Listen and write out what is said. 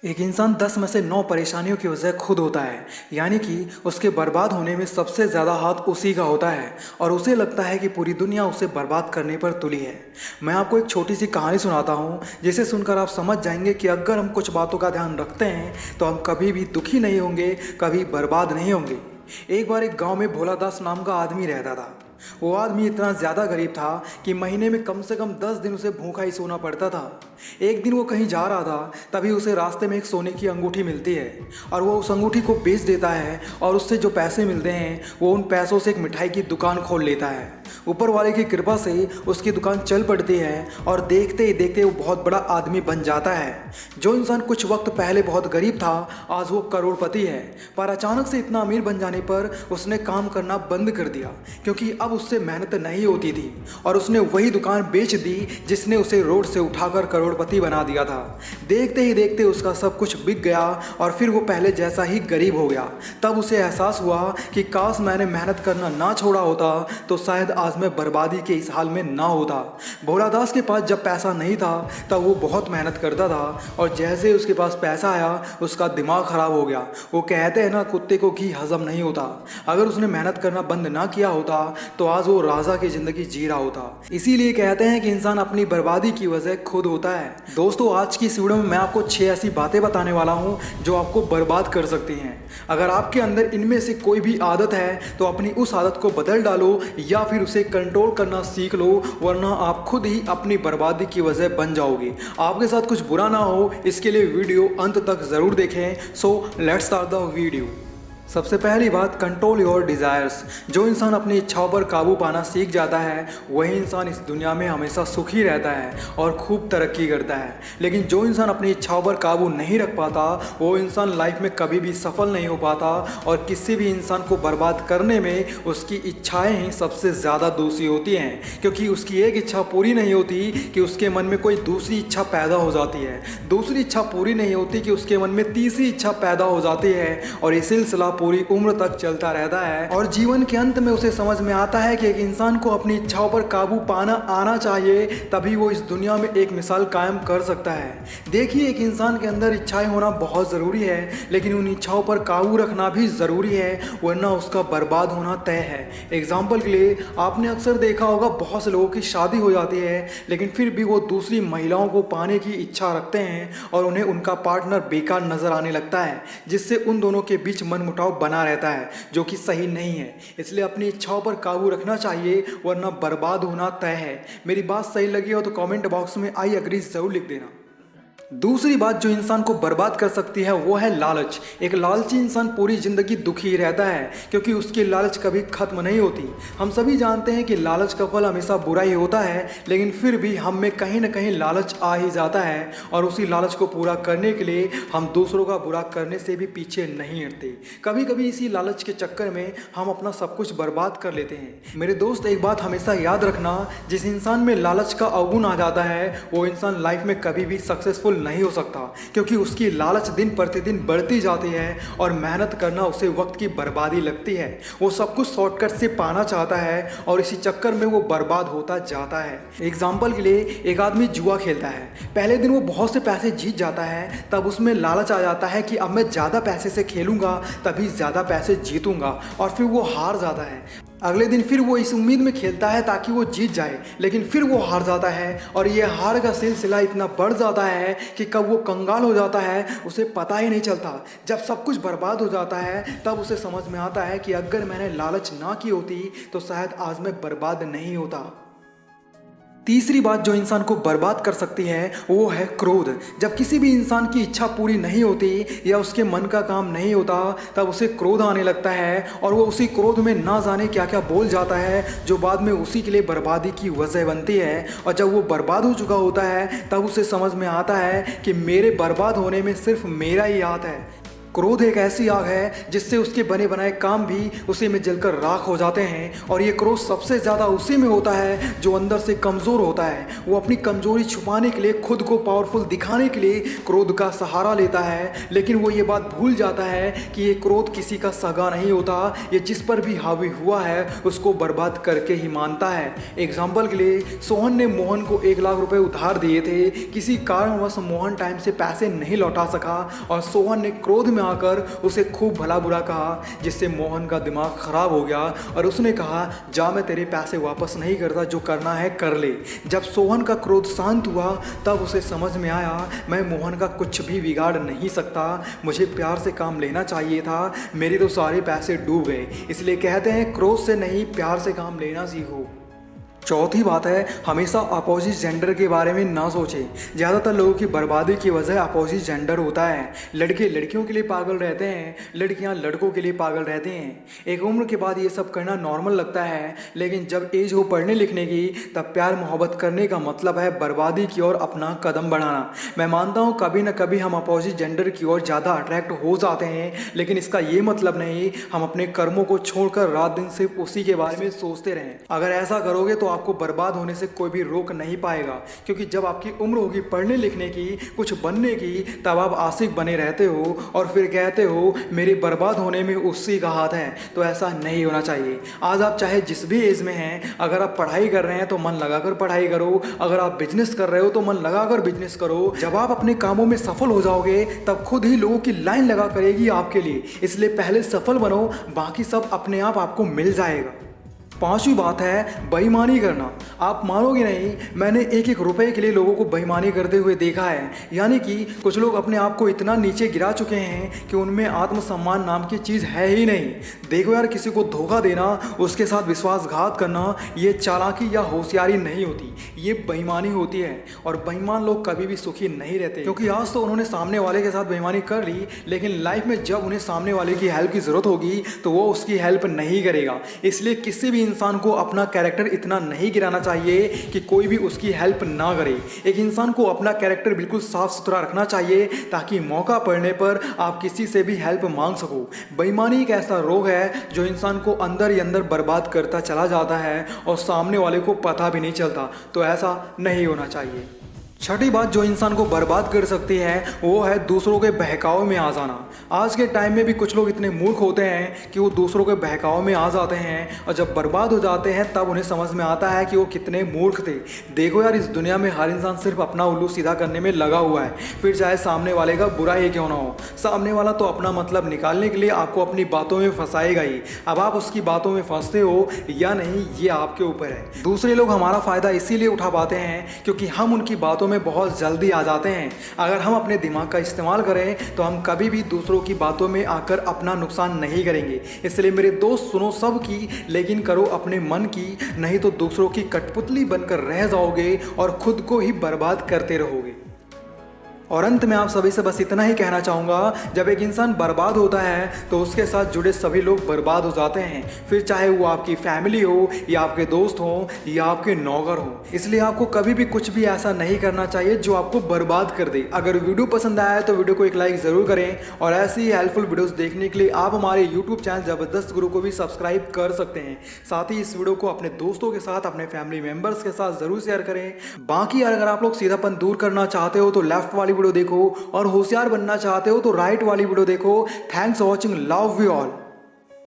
एक इंसान 10 में से 9 परेशानियों की वजह खुद होता है। यानी कि उसके बर्बाद होने में सबसे ज़्यादा हाथ उसी का होता है और उसे लगता है कि पूरी दुनिया उसे बर्बाद करने पर तुली है। मैं आपको एक छोटी सी कहानी सुनाता हूँ जिसे सुनकर आप समझ जाएंगे कि अगर हम कुछ बातों का ध्यान रखते हैं तो हम कभी भी दुखी नहीं होंगे, कभी बर्बाद नहीं होंगे। एक बार एक गाँव में भोला दास नाम का आदमी रहता था। वो आदमी इतना ज़्यादा गरीब था कि महीने में कम से कम 10 दिन उसे भूखा ही सोना पड़ता था। एक दिन वो कहीं जा रहा था, तभी उसे रास्ते में एक सोने की अंगूठी मिलती है और वो उस अंगूठी को बेच देता है और उससे जो पैसे मिलते हैं वो उन पैसों से एक मिठाई की दुकान खोल लेता है। ऊपर वाले की कृपा से उसकी दुकान चल पड़ती है और देखते ही देखते वो बहुत बड़ा आदमी बन जाता है। जो इंसान कुछ वक्त पहले बहुत गरीब था, आज वो करोड़पति है। पर अचानक से इतना अमीर बन जाने पर उसने काम करना बंद कर दिया, क्योंकि अब उससे मेहनत नहीं होती थी और उसने वही दुकान बेच दी जिसने उसे रोड से उठाकर करोड़पति बना दिया था। देखते ही देखते उसका सब कुछ बिक गया और फिर वो पहले जैसा ही गरीब हो गया। तब उसे एहसास हुआ कि काश मैंने मेहनत करना ना छोड़ा होता तो शायद आज मैं बर्बादी के इस हाल में ना होता। भोला दास के पास जब पैसा नहीं था तब वो बहुत मेहनत करता था और जैसे ही उसके पास पैसा आया उसका दिमाग खराब हो गया। वो कहते हैं ना, कुत्ते को घी हजम नहीं होता। अगर उसने मेहनत करना बंद ना किया होता तो आज वो राजा की जिंदगी जी रहा होता। इसीलिए कहते हैं कि इंसान अपनी बर्बादी की वजह खुद होता है। दोस्तों, आज की इस वीडियो में मैं आपको 6 ऐसी बातें बताने वाला हूं जो आपको बर्बाद कर सकती हैं। अगर आपके अंदर इनमें से कोई भी आदत है तो अपनी उस आदत को बदल डालो या फिर उसे कंट्रोल करना सीख लो, वरना आप खुद ही अपनी बर्बादी की वजह बन जाओगे। आपके साथ कुछ बुरा ना हो, इसके लिए वीडियो अंत तक जरूर देखें। So let's start the video. सबसे पहली बात, कंट्रोल योर डिज़ायर्स। जो इंसान अपनी इच्छाओं पर काबू पाना सीख जाता है वही इंसान इस दुनिया में हमेशा सुखी रहता है और खूब तरक्की करता है। लेकिन जो इंसान अपनी इच्छाओं पर काबू नहीं रख पाता वो इंसान लाइफ में कभी भी सफल नहीं हो पाता और किसी भी इंसान को बर्बाद करने में उसकी इच्छाएं ही सबसे ज़्यादा दोषी होती हैं, क्योंकि उसकी एक इच्छा पूरी नहीं होती कि उसके मन में कोई दूसरी इच्छा पैदा हो जाती है, दूसरी इच्छा पूरी नहीं होती कि उसके मन में तीसरी इच्छा पैदा हो जाती है और ये सिलसिला पूरी उम्र तक चलता रहता है। और जीवन के अंत में उसे समझ में आता है कि एक इंसान को अपनी इच्छाओं पर काबू पाना आना चाहिए, तभी वो इस दुनिया में एक मिसाल कायम कर सकता है। देखिए, एक इंसान के अंदर इच्छाएं होना बहुत ज़रूरी है, लेकिन उन इच्छाओं पर काबू रखना भी ज़रूरी है, वरना उसका बर्बाद होना तय है। एग्जाम्पल के लिए आपने अक्सर देखा होगा, बहुत से लोगों की शादी हो जाती है लेकिन फिर भी वो दूसरी महिलाओं को पाने की इच्छा रखते हैं और उन्हें उनका पार्टनर बेकार नजर आने लगता है, जिससे उन दोनों के बीच मनमुटाव बना रहता है, जो कि सही नहीं है। इसलिए अपनी इच्छाओं पर काबू रखना चाहिए, वरना बर्बाद होना तय है। मेरी बात सही लगी हो तो कमेंट बॉक्स में आई एग्री जरूर लिख देना। दूसरी बात जो इंसान को बर्बाद कर सकती है वो है लालच। एक लालची इंसान पूरी जिंदगी दुखी रहता है, क्योंकि उसकी लालच कभी खत्म नहीं होती। हम सभी जानते हैं कि लालच का फल हमेशा बुरा ही होता है, लेकिन फिर भी हम में कहीं ना कहीं लालच आ ही जाता है और उसी लालच को पूरा करने के लिए हम दूसरों का बुरा करने से भी पीछे नहीं हटते। कभी कभी इसी लालच के चक्कर में हम अपना सब कुछ बर्बाद कर लेते हैं। मेरे दोस्त, एक बात हमेशा याद रखना, जिस इंसान में लालच का अवगुण आ जाता है वो इंसान लाइफ में कभी भी सक्सेसफुल नहीं हो सकता, क्योंकि उसकी लालच दिन प्रतिदिन बढ़ती जाती है और मेहनत करना उसे वक्त की बर्बादी लगती है। वो सब कुछ शॉर्टकट से पाना चाहता है और इसी चक्कर में वो बर्बाद होता जाता है। एग्जाम्पल के लिए, एक आदमी जुआ खेलता है। पहले दिन वो बहुत से पैसे जीत जाता है, तब उसमें लालच आ जाता है कि अब मैं ज़्यादा पैसे से खेलूंगा तभी ज़्यादा पैसे जीतूंगा, और फिर वो हार जाता है। अगले दिन फिर वो इस उम्मीद में खेलता है ताकि वो जीत जाए, लेकिन फिर वो हार जाता है और ये हार का सिलसिला इतना बढ़ जाता है कि कब वो कंगाल हो जाता है उसे पता ही नहीं चलता। जब सब कुछ बर्बाद हो जाता है तब उसे समझ में आता है कि अगर मैंने लालच ना की होती तो शायद आज मैं बर्बाद नहीं होता। तीसरी बात जो इंसान को बर्बाद कर सकती है वो है क्रोध। जब किसी भी इंसान की इच्छा पूरी नहीं होती या उसके मन का काम नहीं होता तब उसे क्रोध आने लगता है और वो उसी क्रोध में ना जाने क्या क्या बोल जाता है, जो बाद में उसी के लिए बर्बादी की वजह बनती है। और जब वो बर्बाद हो चुका होता है तब उसे समझ में आता है कि मेरे बर्बाद होने में सिर्फ मेरा ही हाथ है। क्रोध एक ऐसी आग है जिससे उसके बने बनाए काम भी उसी में जलकर राख हो जाते हैं। और ये क्रोध सबसे ज़्यादा उसी में होता है जो अंदर से कमज़ोर होता है। वो अपनी कमज़ोरी छुपाने के लिए, खुद को पावरफुल दिखाने के लिए क्रोध का सहारा लेता है। लेकिन वो ये बात भूल जाता है कि ये क्रोध किसी का सगा नहीं होता। ये जिस पर भी हावी हुआ है उसको बर्बाद करके ही मानता है। एग्जाम्पल के लिए, सोहन ने मोहन को 1 लाख रुपए उधार दिए थे। किसी कारणवश मोहन टाइम से पैसे नहीं लौटा सका और सोहन ने क्रोध में आकर उसे खूब भला बुरा कहा, जिससे मोहन का दिमाग खराब हो गया और उसने कहा, जा मैं तेरे पैसे वापस नहीं करता, जो करना है कर ले। जब सोहन का क्रोध शांत हुआ तब उसे समझ में आया, मैं मोहन का कुछ भी बिगाड़ नहीं सकता, मुझे प्यार से काम लेना चाहिए था, मेरे तो सारे पैसे डूब गए। इसलिए कहते हैं क्रोध से नहीं प्यार से काम लेना सीखो। चौथी बात है, हमेशा अपोजिट जेंडर के बारे में ना सोचें। ज़्यादातर लोगों की बर्बादी की वजह अपोजिट जेंडर होता है। लड़के लड़कियों के लिए पागल रहते हैं, लड़कियां लड़कों के लिए पागल रहते हैं। एक उम्र के बाद ये सब करना नॉर्मल लगता है, लेकिन जब एज हो पढ़ने लिखने की तब प्यार मोहब्बत करने का मतलब है बर्बादी की ओर अपना कदम बढ़ाना। मैं मानता हूँ कभी ना कभी हम अपोजिट जेंडर की ओर ज़्यादा अट्रैक्ट हो जाते हैं, लेकिन इसका ये मतलब नहीं हम अपने कर्मों को छोड़कर रात दिन सिर्फ उसी के बारे में सोचते रहें। अगर ऐसा करोगे तो आपको बर्बाद होने से कोई भी रोक नहीं पाएगा, क्योंकि जब आपकी उम्र होगी पढ़ने लिखने की, कुछ बनने की, तब आप आशिक बने रहते हो और फिर कहते हो मेरे बर्बाद होने में उसी का हाथ है। तो ऐसा नहीं होना चाहिए। आज आप चाहे जिस भी एज में हैं, अगर आप पढ़ाई कर रहे हैं तो मन लगाकर पढ़ाई करो, अगर आप बिजनेस कर रहे हो तो मन लगाकर बिजनेस करो। जब आप अपने कामों में सफल हो जाओगे तब खुद ही लोगों की लाइन लगा करेगी आपके लिए। इसलिए पहले सफल बनो, बाकी सब अपने आप आपको मिल जाएगा। पांचवी बात है बेईमानी करना। आप मानोगे नहीं, मैंने 1-1 रुपए के लिए लोगों को बेईमानी करते हुए देखा है। यानी कि कुछ लोग अपने आप को इतना नीचे गिरा चुके हैं कि उनमें आत्मसम्मान नाम की चीज़ है ही नहीं। देखो यार, किसी को धोखा देना, उसके साथ विश्वासघात करना, ये चालाकी या होशियारी नहीं होती, ये बेईमानी होती है। और बेईमान लोग कभी भी सुखी नहीं रहते, क्योंकि आज तो उन्होंने सामने वाले के साथ बेईमानी कर ली, लेकिन लाइफ में जब उन्हें सामने वाले की हेल्प की ज़रूरत होगी तो वो उसकी हेल्प नहीं करेगा। इसलिए किसी भी इंसान को अपना कैरेक्टर इतना नहीं गिराना चाहिए कि कोई भी उसकी हेल्प ना करे। एक इंसान को अपना कैरेक्टर बिल्कुल साफ सुथरा रखना चाहिए ताकि मौका पड़ने पर आप किसी से भी हेल्प मांग सको। बेईमानी एक ऐसा रोग है जो इंसान को अंदर ही अंदर बर्बाद करता चला जाता है और सामने वाले को पता भी नहीं चलता। तो ऐसा नहीं होना चाहिए। छठी बात जो इंसान को बर्बाद कर सकती है वो है दूसरों के बहकावे में आ जाना। आज के टाइम में भी कुछ लोग इतने मूर्ख होते हैं कि वो दूसरों के बहकावे में आ जाते हैं और जब बर्बाद हो जाते हैं तब उन्हें समझ में आता है कि वो कितने मूर्ख थे। देखो यार, इस दुनिया में हर इंसान सिर्फ अपना उल्लू सीधा करने में लगा हुआ है, फिर चाहे सामने वाले का बुरा ही क्यों ना हो। सामने वाला तो अपना मतलब निकालने के लिए आपको अपनी बातों में फंसाएगा ही। अब आप उसकी बातों में फंसते हो या नहीं, ये आपके ऊपर है। दूसरे लोग हमारा फ़ायदा इसीलिए उठा पाते हैं क्योंकि हम उनकी बातों में बहुत जल्दी आ जाते हैं। अगर हम अपने दिमाग का इस्तेमाल करें तो हम कभी भी दूसरों की बातों में आकर अपना नुकसान नहीं करेंगे। इसलिए मेरे दोस्त, सुनो सब की, लेकिन करो अपने मन की, नहीं तो दूसरों की कठपुतली बनकर रह जाओगे और खुद को ही बर्बाद करते रहोगे। और अंत में आप सभी से बस इतना ही कहना चाहूँगा, जब एक इंसान बर्बाद होता है तो उसके साथ जुड़े सभी लोग बर्बाद हो जाते हैं, फिर चाहे वो आपकी फैमिली हो या आपके दोस्त हो या आपके नौकर हो। इसलिए आपको कभी भी कुछ भी ऐसा नहीं करना चाहिए जो आपको बर्बाद कर दे। अगर वीडियो पसंद आया है तो वीडियो को एक लाइक ज़रूर करें और ऐसी ही हेल्पफुल वीडियोज़ देखने के लिए आप हमारे यूट्यूब चैनल ज़बरदस्त गुरु को भी सब्सक्राइब कर सकते हैं। साथ ही इस वीडियो को अपने दोस्तों के साथ, अपने फैमिली मेम्बर्स के साथ ज़रूर शेयर करें। बाकी अगर आप लोग सीधापन दूर करना चाहते हो तो लेफ्ट वाली वीडियो देखो और होशियार बनना चाहते हो तो राइट वाली वीडियो देखो। Thanks for watching, love you all.